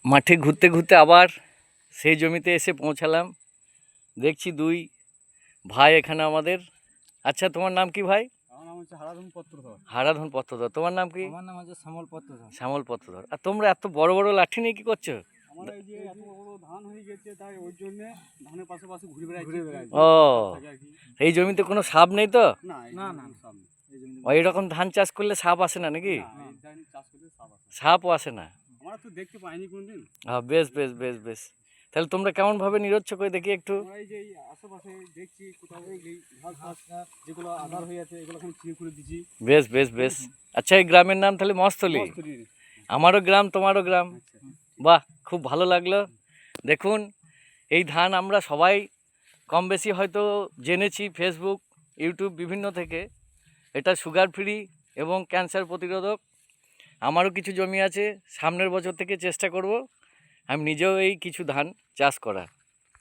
মাঠে ঘুরতে ঘুরতে আবার সেই জমিতে এসে পৌঁছালাম। দেখছি দুই ভাই এখানে আমাদের। আচ্ছা, তোমার নাম কি ভাই? আমার নাম হচ্ছে হারাধন পত্রধর। হারাধন পত্রধর। তোমার নাম কি? আমার নাম হচ্ছে শ্যামল পত্রধর। শ্যামল পত্রধর। আর তোমরা এত বড় বড় লাঠি নিয়ে কি করছো? আমরা এই যে এত বড় ধান হয়ে গেছে, তাই ওই জন্য ধানের পাশে ঘুরে বেড়াচ্ছি। ও, এই জমিতে কোনো সাপ নেই তো? না না না, সাপ নেই। এইরকম ধান চাষ করলে সাপ আসে না নাকি? না, এই ধান চাষ করলে সাপ আসে না। সাপও আসে না? আমরা তো দেখতে পাইনি কোনদিন। বেশ বেশ বেশ বেশ। তাহলে তোমরা কেমন ভাবে নিরচ্ছ করে দেখি একটু। আমরা এই যে এই আশেপাশে দেখছি কোথাও এই ঘাস ঘাস যেগুলো আধার হয়ে আছে, এগুলো এখন ক্লিয়ার করে দিচ্ছি। বেশ বেশ বেশ। আচ্ছা, এই গ্রামের নাম তাহলে মস্তলি? আমারও গ্রাম, তোমারও গ্রাম। বাহ, খুব ভালো লাগলো। দেখুন, এই ধান আমরা সবাই কম বেশি হয়তো জেনেছি ফেসবুক, ইউটিউব বিভিন্ন থেকে। এটা সুগার ফ্রি এবং ক্যান্সার প্রতিরোধক। আমারও কিছু জমি আছে, সামনের বছর থেকে চেষ্টা করব আমি নিজেও এই কিছু ধান চাষ করার।